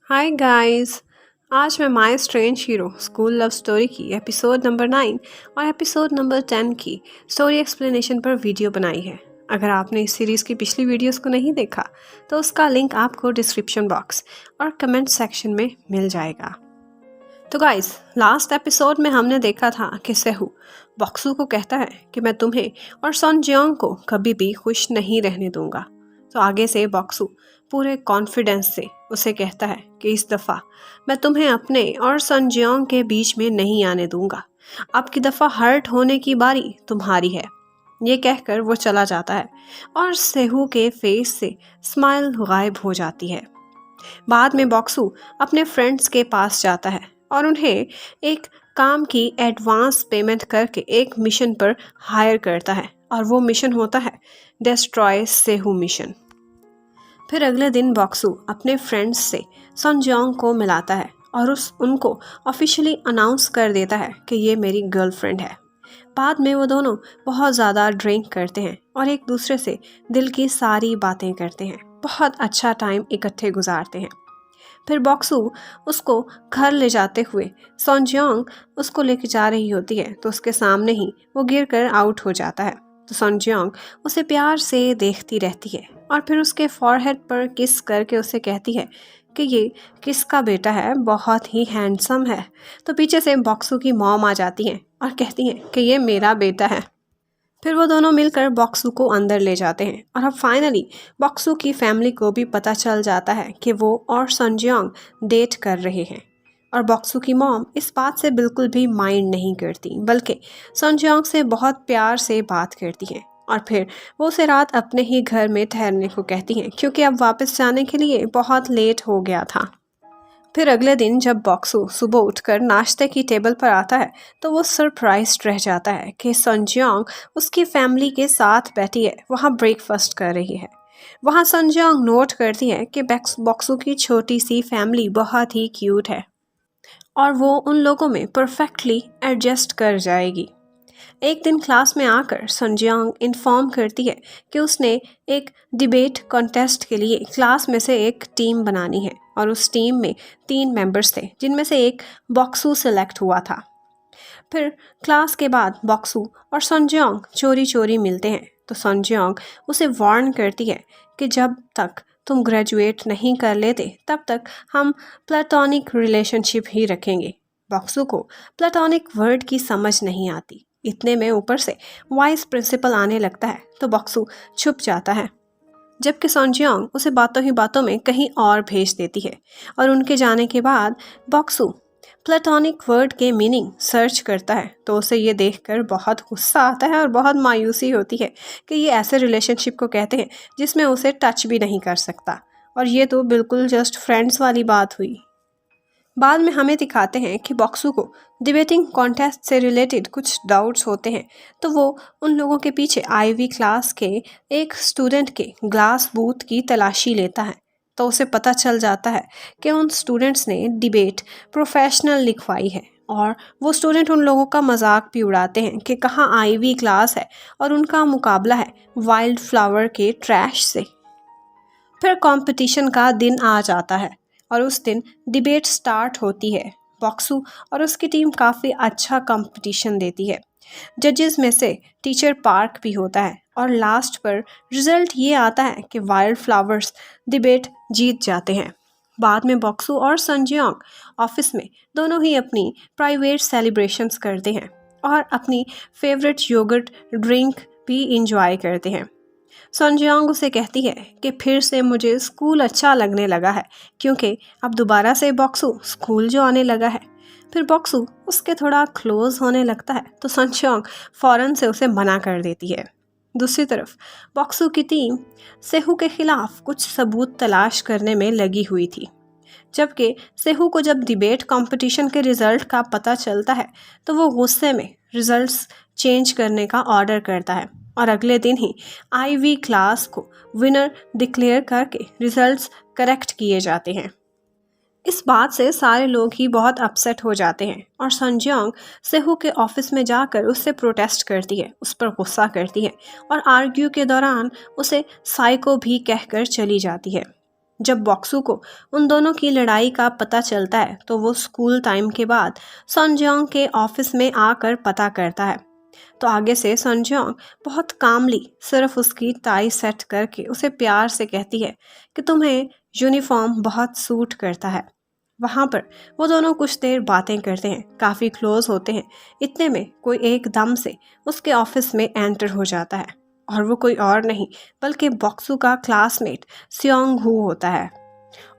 Hi guys. आज मैं my strange hero school love story की एपिसोड नंबर 9 और एपिसोड नंबर 10 की स्टोरी एक्सप्लेनेशन पर वीडियो बनाई है। अगर आपने इस सीरीज़ की पिछली वीडियोस को नहीं देखा तो उसका लिंक आपको डिस्क्रिप्शन बॉक्स और कमेंट सेक्शन में मिल जाएगा। तो गाइस, लास्ट एपिसोड में हमने देखा था कि सेहू बॉक्सू को कहता है कि मैं तुम्हें और सन जियोंग को कभी भी खुश नहीं रहने दूंगा। तो आगे से बॉक्सू पूरे कॉन्फिडेंस से उसे कहता है कि इस दफ़ा मैं तुम्हें अपने और सन जियोंग के बीच में नहीं आने दूंगा। अब की दफ़ा हर्ट होने की बारी तुम्हारी है। ये कहकर वो चला जाता है और सेहू के फेस से स्माइल गायब हो जाती है। बाद में बॉक्सू अपने फ्रेंड्स के पास जाता है और उन्हें एक काम की एडवांस पेमेंट करके एक मिशन पर हायर करता है और वो मिशन होता है डिस्ट्रॉय सेहू मिशन। फिर अगले दिन बॉक्सू अपने फ्रेंड्स से सनजोंग को मिलाता है और उनको ऑफिशियली अनाउंस कर देता है कि ये मेरी गर्लफ्रेंड है। बाद में वो दोनों बहुत ज़्यादा ड्रिंक करते हैं और एक दूसरे से दिल की सारी बातें करते हैं। बहुत अच्छा टाइम इकट्ठे गुजारते हैं। फिर बॉक्सू उसको घर ले जाते हुए सोनजियोंग उसको लेके जा रही होती है तो उसके सामने ही वो गिर कर आउट हो जाता है। तो सोनजियोंग उसे प्यार से देखती रहती है और फिर उसके फॉरहेड पर किस करके उसे कहती है कि ये किसका बेटा है, बहुत ही हैंडसम है। तो पीछे से बॉक्सू की मॉम आ जाती है और कहती है कि ये मेरा बेटा है। फिर वो दोनों मिलकर बॉक्सू को अंदर ले जाते हैं और अब फाइनली बॉक्सू की फैमिली को भी पता चल जाता है कि वो और सनजियोंग डेट कर रहे हैं। और बॉक्सू की मॉम इस बात से बिल्कुल भी माइंड नहीं करती, बल्कि सनजियोंग से बहुत प्यार से बात करती है और फिर वो उसे रात अपने ही घर में ठहरने को कहती हैं क्योंकि अब वापस जाने के लिए बहुत लेट हो गया था। फिर अगले दिन जब बॉक्सू सुबह उठकर नाश्ते की टेबल पर आता है तो वो सरप्राइज्ड रह जाता है कि सनजियोंग उसकी फैमिली के साथ बैठी है, वहाँ ब्रेकफास्ट कर रही है। वहाँ सनजियोंग नोट करती है कि बॉक्सू की छोटी सी फैमिली बहुत ही क्यूट है और वो उन लोगों में परफेक्टली एडजस्ट कर जाएगी। एक दिन क्लास में आकर सनजियांग इन्फॉर्म करती है कि उसने एक डिबेट कॉन्टेस्ट के लिए क्लास में से एक टीम बनानी है और उस टीम में 3 मेंबर्स थे जिनमें से एक बॉक्सू सेलेक्ट हुआ था। फिर क्लास के बाद बॉक्सू और सनजियांग चोरी चोरी मिलते हैं तो सनजियांग उसे वार्न करती है कि जब तक तुम ग्रेजुएट नहीं कर लेते तब तक हम प्लेटोनिक रिलेशनशिप ही रखेंगे। बॉक्सू को प्लेटोनिक वर्ड की समझ नहीं आती। इतने में ऊपर से वाइस प्रिंसिपल आने लगता है तो बॉक्सू छुप जाता है, जबकि सनजियांग उसे बातों ही बातों में कहीं और भेज देती है। और उनके जाने के बाद बॉक्सू प्लेटोनिक वर्ड के मीनिंग सर्च करता है तो उसे ये देखकर बहुत गुस्सा आता है और बहुत मायूसी होती है कि ये ऐसे रिलेशनशिप को कहते हैं जिसमें उसे टच भी नहीं कर सकता, और ये तो बिल्कुल जस्ट फ्रेंड्स वाली बात हुई। बाद में हमें दिखाते हैं कि बॉक्सू को डिबेटिंग कॉन्टेस्ट से रिलेटेड कुछ डाउट्स होते हैं तो वो उन लोगों के पीछे आईवी क्लास के एक स्टूडेंट के ग्लास बूथ की तलाशी लेता है। तो उसे पता चल जाता है कि उन स्टूडेंट्स ने डिबेट प्रोफेशनल लिखवाई है और वो स्टूडेंट उन लोगों का मजाक भी उड़ाते हैं कि कहाँ आईवी क्लास है और उनका मुकाबला है वाइल्ड फ्लावर के ट्रैश से। फिर कंपटीशन का दिन आ जाता है और उस दिन डिबेट स्टार्ट होती है। बॉक्सू और उसकी टीम काफ़ी अच्छा कंपटीशन देती है। जजेस में से टीचर पार्क भी होता है और लास्ट पर रिजल्ट ये आता है कि वाइल्ड फ्लावर्स डिबेट जीत जाते हैं। बाद में बॉक्सू और सनजियांग ऑफिस में दोनों ही अपनी प्राइवेट सेलिब्रेशंस करते हैं और अपनी फेवरेट योगर्ट ड्रिंक भी इंजॉय करते हैं। सनजियांग उसे कहती है कि फिर से मुझे स्कूल अच्छा लगने लगा है क्योंकि अब दोबारा से बॉक्सू स्कूल जो आने लगा है। फिर बॉक्सू उसके थोड़ा क्लोज होने लगता है तो सनजियांग फ़ौरन से उसे मना कर देती है। दूसरी तरफ बॉक्सू की टीम सेहू के खिलाफ कुछ सबूत तलाश करने में लगी हुई थी, जबकि सेहू को जब डिबेट कंपटीशन के रिजल्ट का पता चलता है तो वो गुस्से में रिजल्ट्स चेंज करने का ऑर्डर करता है और अगले दिन ही आईवी क्लास को विनर डिक्लेयर करके रिजल्ट्स करेक्ट किए जाते हैं। इस बात से सारे लोग ही बहुत अपसेट हो जाते हैं और सनजियांग सेहू के ऑफिस में जाकर उससे प्रोटेस्ट करती है, उस पर गुस्सा करती है और आर्ग्यू के दौरान उसे साइको भी कहकर चली जाती है। जब बॉक्सू को उन दोनों की लड़ाई का पता चलता है तो वो स्कूल टाइम के बाद सनजोंग के ऑफिस में आकर पता करता है। तो आगे से सनजोंग बहुत कामली सिर्फ उसकी टाई सेट करके उसे प्यार से कहती है कि तुम्हें यूनिफॉर्म बहुत सूट करता है। वहाँ पर वो दोनों कुछ देर बातें करते हैं, काफ़ी क्लोज होते हैं। इतने में कोई एकदम से उसके ऑफिस में एंटर हो जाता है और वो कोई और नहीं बल्कि बॉक्सू का क्लासमेट सियोंग हू होता है।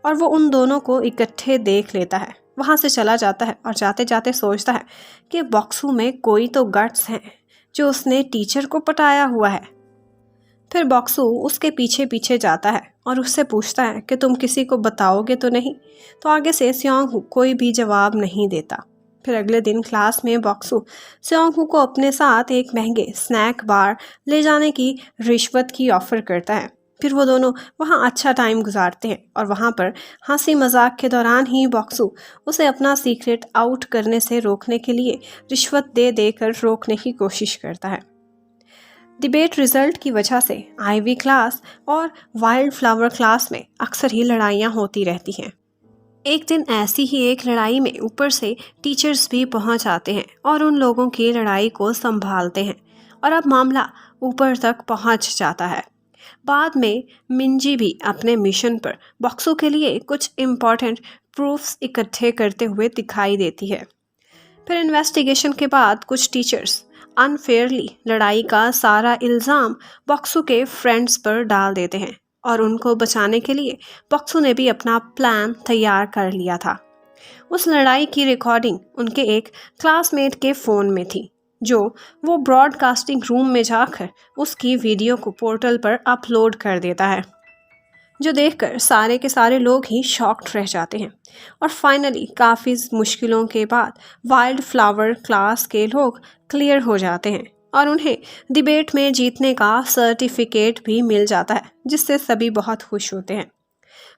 और वो उन दोनों को इकट्ठे देख लेता है, वहाँ से चला जाता है और जाते जाते सोचता है कि बॉक्सू में कोई तो गट्स हैं जो उसने टीचर को पटाया हुआ है। फिर बॉक्सू उसके पीछे पीछे जाता है और उससे पूछता है कि तुम किसी को बताओगे तो नहीं। तो आगे से सियोंग कोई भी जवाब नहीं देता। फिर अगले दिन क्लास में बॉक्सू सियोंग को अपने साथ एक महंगे स्नैक बार ले जाने की रिश्वत की ऑफर करता है। फिर वो दोनों वहाँ अच्छा टाइम गुजारते हैं और वहाँ पर हंसी मजाक के दौरान ही बॉक्सू उसे अपना सीक्रेट आउट करने से रोकने के लिए रिश्वत दे देकर रोकने की कोशिश करता है। डिबेट रिजल्ट की वजह से आईवी क्लास और वाइल्ड फ्लावर क्लास में अक्सर ही लड़ाइयाँ होती रहती हैं। एक दिन ऐसी ही एक लड़ाई में ऊपर से टीचर्स भी पहुंच आते हैं और उन लोगों की लड़ाई को संभालते हैं और अब मामला ऊपर तक पहुंच जाता है। बाद में मिंजी भी अपने मिशन पर बॉक्सू के लिए कुछ इम्पॉर्टेंट प्रूफ्स इकट्ठे करते हुए दिखाई देती है। फिर इन्वेस्टिगेशन के बाद कुछ टीचर्स अनफेयरली लड़ाई का सारा इल्ज़ाम बॉक्सू के फ्रेंड्स पर डाल देते हैं और उनको बचाने के लिए बॉक्सू ने भी अपना प्लान तैयार कर लिया था। उस लड़ाई की रिकॉर्डिंग उनके एक क्लासमेट के फ़ोन में थी, जो वो ब्रॉडकास्टिंग रूम में जाकर उसकी वीडियो को पोर्टल पर अपलोड कर देता है, जो देखकर सारे के सारे लोग ही शॉक्ड रह जाते हैं। और फाइनली काफ़ी मुश्किलों के बाद वाइल्ड फ्लावर क्लास के लोग क्लियर हो जाते हैं और उन्हें डिबेट में जीतने का सर्टिफिकेट भी मिल जाता है, जिससे सभी बहुत खुश होते हैं।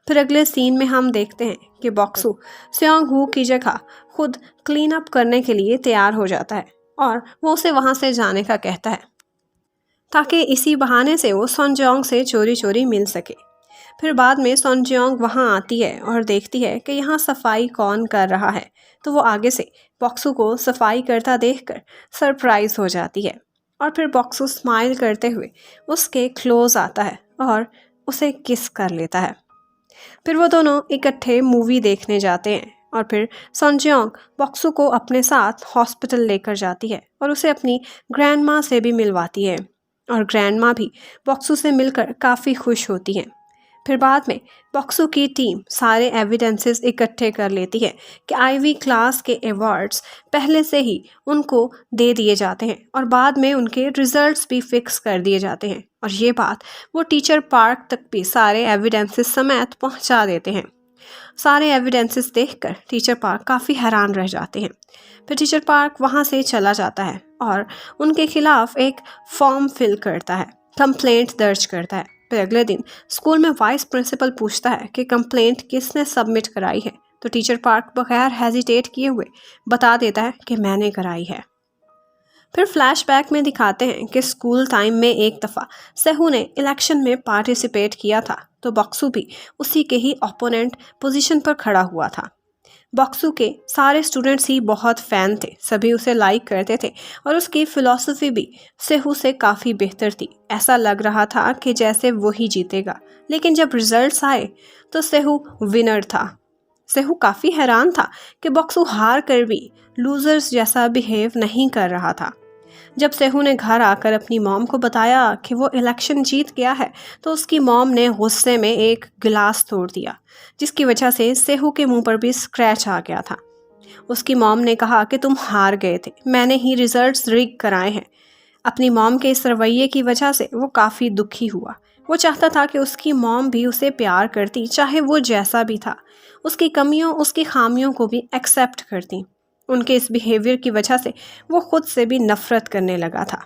फिर अगले सीन में हम देखते हैं कि बॉक्सू सियोंग हू की जगह खुद क्लीन अप करने के लिए तैयार हो जाता है और वो उसे वहाँ से जाने का कहता है ताकि इसी बहाने से वो सनजोंग से चोरी चोरी मिल सके। फिर बाद में सनजोंग वहाँ आती है और देखती है कि यहाँ सफाई कौन कर रहा है, तो वो आगे से बॉक्सू को सफाई करता देखकर सरप्राइज हो जाती है और फिर बॉक्सू स्माइल करते हुए उसके क्लोज आता है और उसे किस कर लेता है। फिर वो दोनों इकट्ठे मूवी देखने जाते हैं और फिर सनजोंग बॉक्सू को अपने साथ हॉस्पिटल लेकर जाती है और उसे अपनी ग्रैंड माँ से भी मिलवाती है और ग्रैंड माँ भी बॉक्सू से मिलकर काफ़ी खुश होती हैं। फिर बाद में बॉक्सू की टीम सारे एविडेंसेस इकट्ठे कर लेती है कि आईवी क्लास के अवार्ड्स पहले से ही उनको दे दिए जाते हैं और बाद में उनके रिजल्ट्स भी फिक्स कर दिए जाते हैं। और ये बात वो टीचर पार्क तक भी सारे एविडेंसेस समेत पहुंचा देते हैं। सारे एविडेंसेस देखकर टीचर पार्क काफ़ी हैरान रह जाते हैं। फिर टीचर पार्क वहाँ से चला जाता है और उनके खिलाफ एक फॉर्म फिल करता है, कंप्लेंट दर्ज करता है। फिर अगले दिन स्कूल में वाइस प्रिंसिपल पूछता है कि कंप्लेंट किसने सबमिट कराई है, तो टीचर पार्क बगैर हेजिटेट किए हुए बता देता है कि मैंने कराई है। फिर फ्लैशबैक में दिखाते हैं कि स्कूल टाइम में एक दफ़ा सेहू ने इलेक्शन में पार्टिसिपेट किया था, तो बॉक्सू भी उसी के ही ओपोनेंट पोजीशन पर खड़ा हुआ था। बॉक्सू के सारे स्टूडेंट्स ही बहुत फ़ैन थे, सभी उसे लाइक करते थे और उसकी फ़िलॉसफी भी सेहू से काफ़ी बेहतर थी। ऐसा लग रहा था कि जैसे वो ही जीतेगा, लेकिन जब रिजल्ट्स आए तो सेहू विनर था। सेहू काफ़ी हैरान था कि बॉक्सू हार कर भी लूजर्स जैसा बिहेव नहीं कर रहा था। जब सेहू ने घर आकर अपनी मॉम को बताया कि वो इलेक्शन जीत गया है, तो उसकी मॉम ने गुस्से में एक गिलास तोड़ दिया, जिसकी वजह से सेहू के मुंह पर भी स्क्रैच आ गया था। उसकी मॉम ने कहा कि तुम हार गए थे, मैंने ही रिजल्ट्स रिग कराए हैं। अपनी मॉम के इस रवैये की वजह से वो काफ़ी दुखी हुआ। वो चाहता था कि उसकी मॉम भी उसे प्यार करती, चाहे वो जैसा भी था, उसकी कमियों उसकी खामियों को भी एक्सेप्ट करती। उनके इस बिहेवियर की वजह से वो खुद से भी नफरत करने लगा था।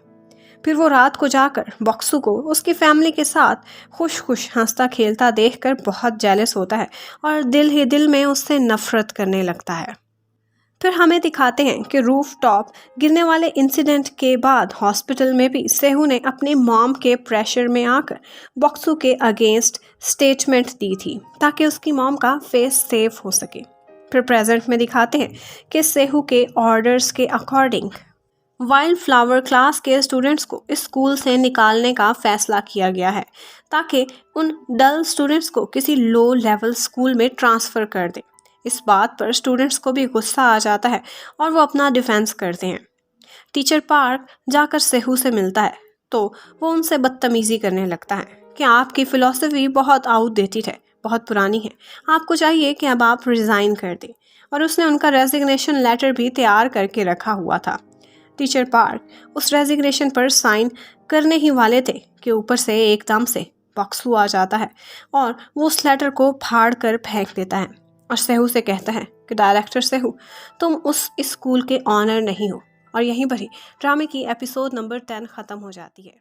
फिर वो रात को जाकर बॉक्सू को उसकी फैमिली के साथ खुश खुश हंसता खेलता देखकर बहुत जेलस होता है और दिल ही दिल में उससे नफरत करने लगता है। फिर हमें दिखाते हैं कि रूफ टॉप गिरने वाले इंसिडेंट के बाद हॉस्पिटल में भी सेहू ने अपनी मॉम के प्रेशर में आकर बॉक्सू के अगेंस्ट स्टेटमेंट दी थी ताकि उसकी मॉम का फेस सेफ हो सके। फिर प्रेजेंट में दिखाते हैं कि सेहू के ऑर्डर्स के अकॉर्डिंग वाइल्ड फ्लावर क्लास के स्टूडेंट्स को इस स्कूल से निकालने का फैसला किया गया है ताकि उन डल स्टूडेंट्स को किसी लो लेवल स्कूल में ट्रांसफ़र कर दें। इस बात पर स्टूडेंट्स को भी गुस्सा आ जाता है और वो अपना डिफेंस करते हैं। टीचर पार्क जाकर सेहू से मिलता है तो वो उनसे बदतमीज़ी करने लगता है कि आपकी फ़िलॉसफी बहुत आउटडेटेड है, बहुत पुरानी है, आपको चाहिए कि अब आप रिज़ाइन कर दें। और उसने उनका रेजिग्नेशन लेटर भी तैयार करके रखा हुआ था। टीचर पार्क उस रेजिग्नेशन पर साइन करने ही वाले थे कि ऊपर से एकदम से बॉक्सू आ जाता है और वो उस लेटर को फाड़ कर फेंक देता है और सेहू से कहता है कि डायरेक्टर सेहू, तुम उस स्कूल के ऑनर नहीं हो। और यहीं पर ही ड्रामे की एपिसोड नंबर 10 ख़त्म हो जाती है।